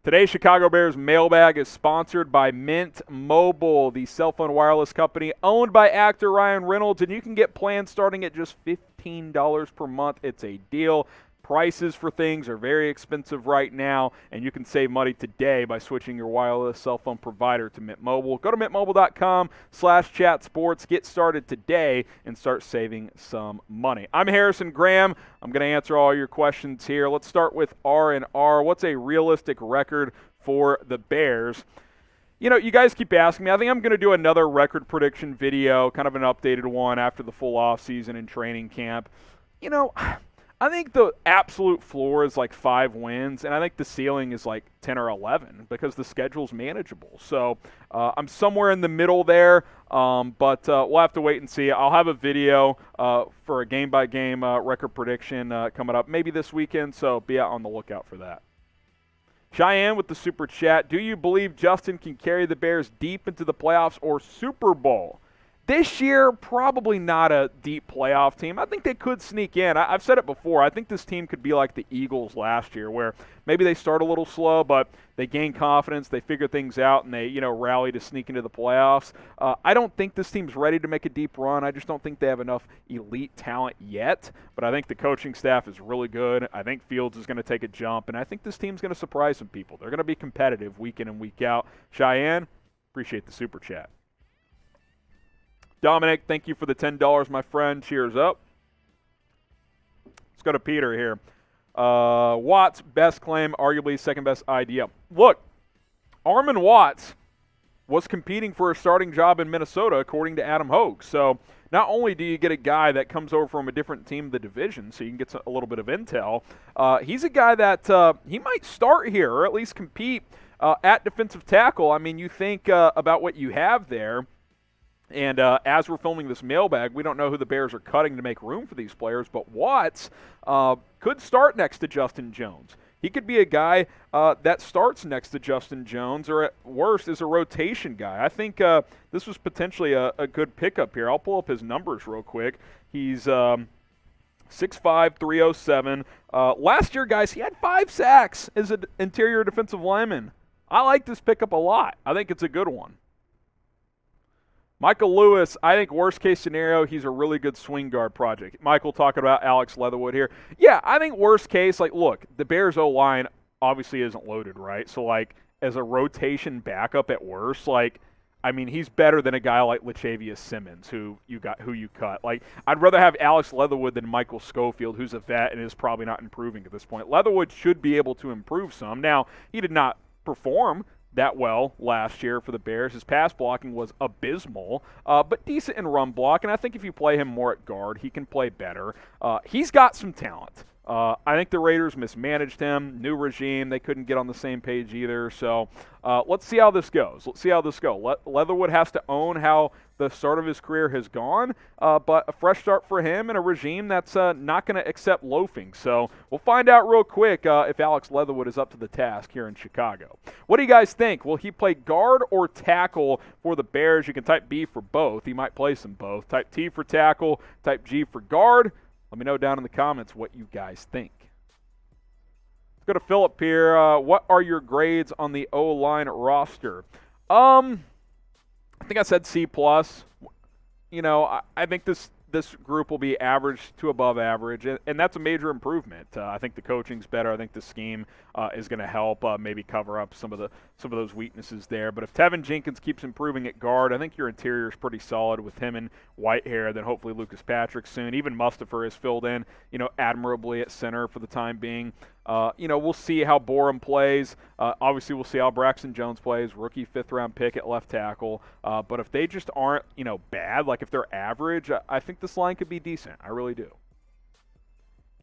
Today's Chicago Bears mailbag is sponsored by Mint Mobile, the cell phone wireless company owned by actor Ryan Reynolds, and you can get plans starting at just $15 per month. It's a deal. Prices for things are very expensive right now, and you can save money today by switching your wireless cell phone provider to Mint Mobile. Go to mintmobile.com/chatsports. Get started today and start saving some money. I'm Harrison Graham. I'm going to answer all your questions here. Let's start with R&R. What's a realistic record for the Bears? You know, you guys keep asking me. I think I'm going to do another record prediction video, kind of an updated one after the full offseason and training camp. You know, I think the absolute floor is like 5 wins, and I think the ceiling is like 10 or 11 because the schedule's manageable. So I'm somewhere in the middle there, but we'll have to wait and see. I'll have a video for a game-by-game record prediction coming up maybe this weekend, so be out on the lookout for that. Cheyenne with the Super Chat. Do you believe Justin can carry the Bears deep into the playoffs or Super Bowl? This year, probably not a deep playoff team. I think they could sneak in. I've said it before. I think this team could be like the Eagles last year, where maybe they start a little slow, but they gain confidence, they figure things out, and they rally to sneak into the playoffs. I don't think this team's ready to make a deep run. I just don't think they have enough elite talent yet. But I think the coaching staff is really good. I think Fields is going to take a jump, and I think this team's going to surprise some people. They're going to be competitive week in and week out. Cheyenne, appreciate the Super Chat. Dominic, thank you for the $10, my friend. Cheers up. Let's go to Peter here. Watts, best claim, arguably second best idea. Look, Armon Watts was competing for a starting job in Minnesota, according to Adam Hogue. So not only do you get a guy that comes over from a different team in the division, so you can get a little bit of intel, he's a guy that he might start here or at least compete at defensive tackle. I mean, you think about what you have there. And as we're filming this mailbag, we don't know who the Bears are cutting to make room for these players, but Watts could start next to Justin Jones. He could be a guy that starts next to Justin Jones, or at worst is a rotation guy. I think this was potentially a good pickup here. I'll pull up his numbers real quick. He's 6'5", 307. Last year, guys, he had 5 sacks as an interior defensive lineman. I like this pickup a lot. I think it's a good one. Michael Lewis, I think worst case scenario, he's a really good swing guard project. Michael talking about Alex Leatherwood here. Yeah, I think worst case, like, look, the Bears O-line obviously isn't loaded, right? So, like, as a rotation backup at worst, like, I mean, he's better than a guy like Latavius Simmons, who you cut. Like, I'd rather have Alex Leatherwood than Michael Schofield, who's a vet and is probably not improving at this point. Leatherwood should be able to improve some. Now, he did not perform that well last year for the Bears. His pass blocking was abysmal, but decent in run block, and I think if you play him more at guard, he can play better. He's got some talent. I think the Raiders mismanaged him. New regime, they couldn't get on the same page either. So let's see how this goes. Leatherwood has to own how the start of his career has gone, but a fresh start for him and a regime that's not going to accept loafing. So we'll find out real quick if Alex Leatherwood is up to the task here in Chicago. What do you guys think? Will he play guard or tackle for the Bears? You can type B for both. He might place them both. Type T for tackle, type G for guard. Let me know down in the comments what you guys think. Let's go to Philip here. What are your grades on the O-line roster? I think I said C+. You know, I think this group will be average to above average, and that's a major improvement. I think the coaching's better. I think the scheme is going to help maybe cover up some of those weaknesses there. But if Tevin Jenkins keeps improving at guard, I think your interior is pretty solid with him and Whitehair. Then hopefully Lucas Patrick soon. Even Mustipher is filled in, admirably at center for the time being. We'll see how Borum plays. Obviously, we'll see how Braxton Jones plays, rookie 5th-round pick at left tackle. But if they just aren't, bad, like if they're average, I think this line could be decent. I really do.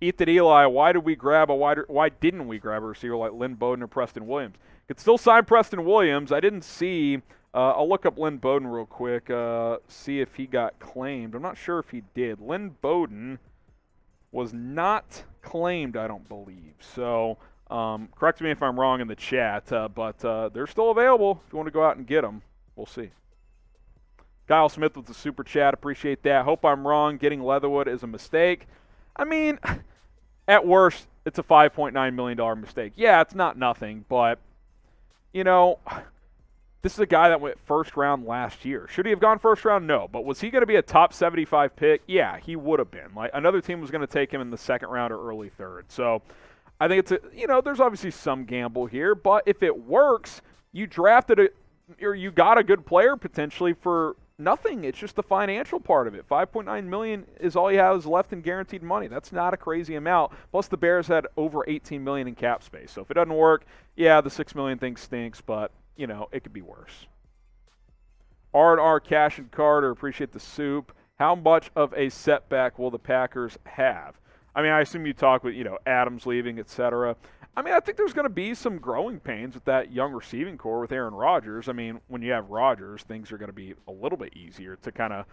Ethan Eli, why didn't we grab a receiver like Lynn Bowden or Preston Williams? Could still sign Preston Williams. I didn't see. I'll look up Lynn Bowden real quick, see if he got claimed. I'm not sure if he did. Lynn Bowden was not claimed, I don't believe. So correct me if I'm wrong in the chat, but they're still available if you want to go out and get them. We'll see. Kyle Smith with the Super Chat. Appreciate that. Hope I'm wrong. Getting Leatherwood is a mistake. I mean, at worst, it's a $5.9 million mistake. Yeah, it's not nothing, but you know, this is a guy that went first round last year. Should he have gone first round? No. But was he going to be a top 75 pick? Yeah, he would have been. Like, another team was going to take him in the second round or early third. So I think there's obviously some gamble here. But if it works, you drafted or you got a good player potentially for nothing. It's just the financial part of it. $5.9 million is all he has left in guaranteed money. That's not a crazy amount. Plus, the Bears had over $18 million in cap space. So if it doesn't work, yeah, the $6 million thing stinks, but it could be worse. R&R Cash and Carter, appreciate the soup. How much of a setback will the Packers have? I mean, I assume you talk with, Adams leaving, etc. I mean, I think there's going to be some growing pains with that young receiving core with Aaron Rodgers. I mean, when you have Rodgers, things are going to be a little bit easier to kind of,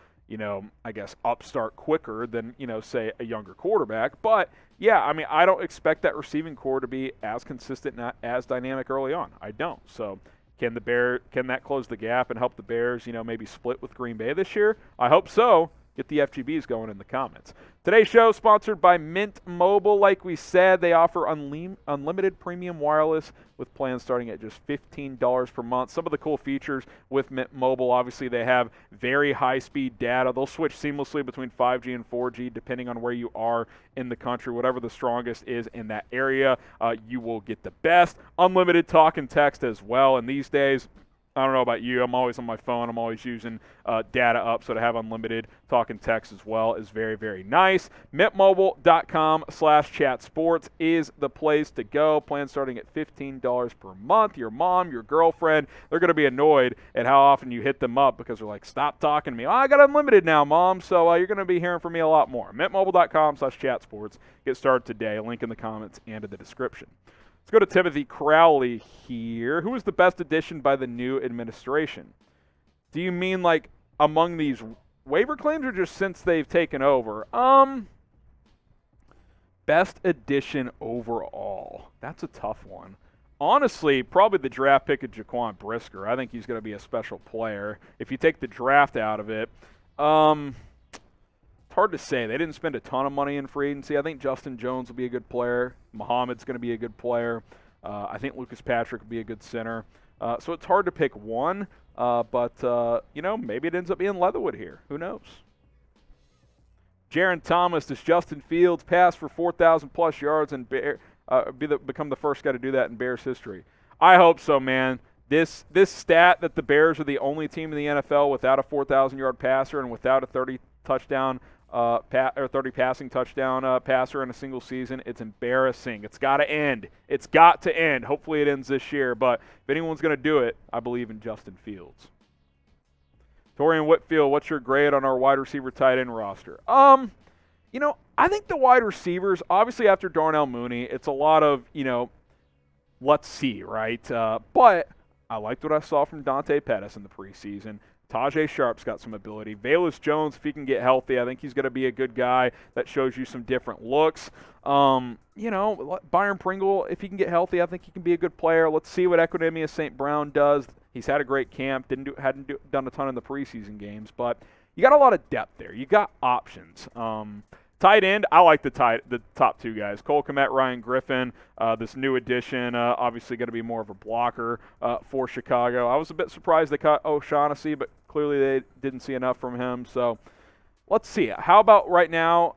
I guess, upstart quicker than, say, a younger quarterback. But, yeah, I mean, I don't expect that receiving core to be as consistent, not as dynamic early on. I don't. So can that close the gap and help the Bears, maybe split with Green Bay this year? I hope so. Get the FGBs going in the comments. Today's show is sponsored by Mint Mobile. Like we said, they offer unlimited premium wireless with plans starting at just $15 per month. Some of the cool features with Mint Mobile, obviously they have very high-speed data. They'll switch seamlessly between 5G and 4G depending on where you are in the country. Whatever the strongest is in that area, you will get the best. Unlimited talk and text as well. And these days, I don't know about you, I'm always on my phone. I'm always using data up, so to have unlimited talk and text as well is very, very nice. MintMobile.com/chatsports is the place to go. Plan starting at $15 per month. Your mom, your girlfriend, they're going to be annoyed at how often you hit them up because they're like, stop talking to me. Oh, I got unlimited now, Mom, so you're going to be hearing from me a lot more. MintMobile.com/chatsports. Get started today. Link in the comments and in the description. Let's go to Timothy Crowley here. Who was the best addition by the new administration? Do you mean like among these waiver claims or just since they've taken over? Best addition overall. That's a tough one. Honestly, probably the draft pick of Jaquan Brisker. I think he's going to be a special player. If you take the draft out of it, hard to say. They didn't spend a ton of money in free agency. I think Justin Jones will be a good player. Muhammad's going to be a good player. I think Lucas Patrick will be a good center. So it's hard to pick one, but maybe it ends up being Leatherwood here. Who knows? Jaron Thomas, does Justin Fields pass for 4,000-plus yards and become the first guy to do that in Bears history? I hope so, man. This stat that the Bears are the only team in the NFL without a 4,000-yard passer and without a 30-touchdown 30 passing touchdown passer in a single season. It's embarrassing. It's got to end. It's got to end. Hopefully it ends this year, but if anyone's going to do it, I believe in Justin Fields. Torian Whitfield, what's your grade on our wide receiver tight end roster? I think the wide receivers, obviously after Darnell Mooney, it's a lot of, let's see, right? But I liked what I saw from Dante Pettis in the preseason. Tajae Sharpe's got some ability. Velus Jones, if he can get healthy, I think he's going to be a good guy that shows you some different looks. Byron Pringle, if he can get healthy, I think he can be a good player. Let's see what Equinemius St. Brown does. He's had a great camp. Hadn't done a ton in the preseason games, but you got a lot of depth there. You got options. Tight end, I like the top two guys. Cole Kmet, Ryan Griffin, this new addition, obviously going to be more of a blocker for Chicago. I was a bit surprised they cut O'Shaughnessy, but clearly they didn't see enough from him. So let's see. How about right now,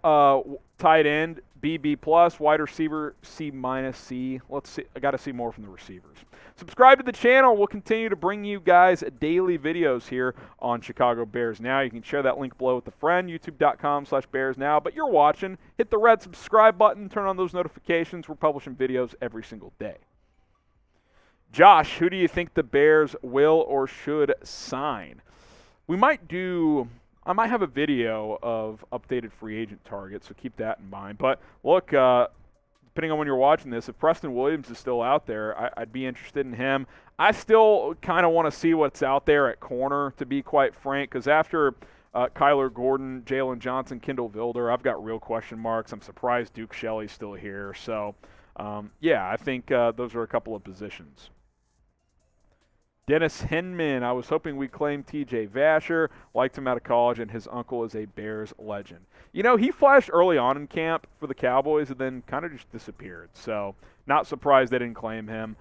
tight end, BB+, wide receiver, C-C. Let's see. I got to see more from the receivers. Subscribe to the channel. We'll continue to bring you guys daily videos here on Chicago Bears Now. You can share that link below with a friend, youtube.com/BearsNow. But you're watching. Hit the red subscribe button. Turn on those notifications. We're publishing videos every single day. Josh, who do you think the Bears will or should sign? I might have a video of updated free agent targets, so keep that in mind. But look, depending on when you're watching this, if Preston Williams is still out there, I'd be interested in him. I still kind of want to see what's out there at corner, to be quite frank, because after Kyler Gordon, Jalen Johnson, Kendall Vilder, I've got real question marks. I'm surprised Duke Shelley's still here. So, I think those are a couple of positions. Dennis Hinman, I was hoping we'd claim T.J. Vasher. Liked him out of college, and his uncle is a Bears legend. You know, he flashed early on in camp for the Cowboys and then kind of just disappeared. So not surprised they didn't claim him.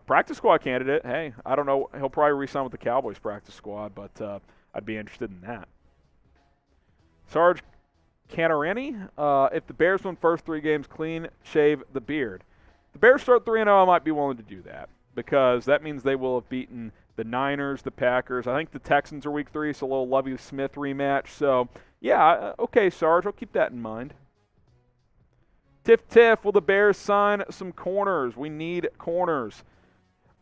Practice squad candidate. Hey, I don't know. He'll probably re-sign with the Cowboys practice squad, but I'd be interested in that. Sarge Cantarani, if the Bears win first 3 games clean, shave the beard. The Bears start 3-0, I might be willing to do that, because that means they will have beaten the Niners, the Packers. I think the Texans are week 3, so a little Lovie Smith rematch. So, yeah, okay, Sarge, I'll keep that in mind. Tiff, will the Bears sign some corners? We need corners.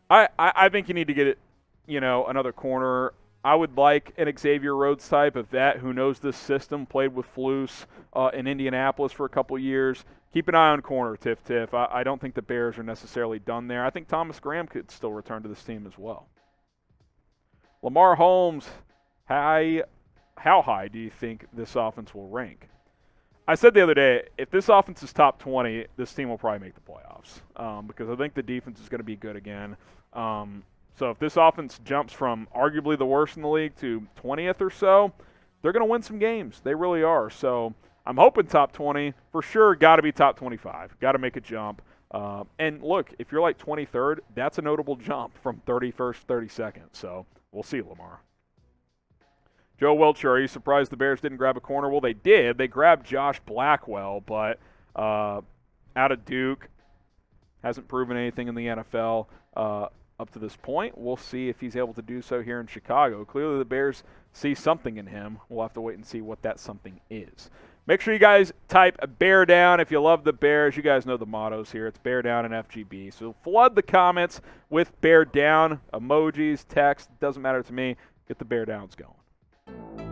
I think you need to get it, another corner. I would like an Xavier Rhodes type, a vet who knows this system, played with Flus in Indianapolis for a couple years. Keep an eye on corner, Tiff. I don't think the Bears are necessarily done there. I think Thomas Graham could still return to this team as well. Lamar Holmes, how high do you think this offense will rank? I said the other day, if this offense is top 20, this team will probably make the playoffs because I think the defense is going to be good again. So if this offense jumps from arguably the worst in the league to 20th or so, they're going to win some games. They really are. So I'm hoping top 20. For sure, got to be top 25. Got to make a jump. And look, if you're like 23rd, that's a notable jump from 31st, 32nd. So we'll see, Lamar. Joe Welcher, are you surprised the Bears didn't grab a corner? Well, they did. They grabbed Josh Blackwell, but out of Duke, hasn't proven anything in the NFL up to this point. We'll see if he's able to do so here in Chicago. Clearly the Bears see something in him. We'll have to wait and see what that something is. Make sure you guys type Bear Down if you love the Bears. You guys know the mottos here. It's Bear Down and FGB. So flood the comments with Bear Down, emojis, text. Doesn't matter to me. Get the Bear Downs going.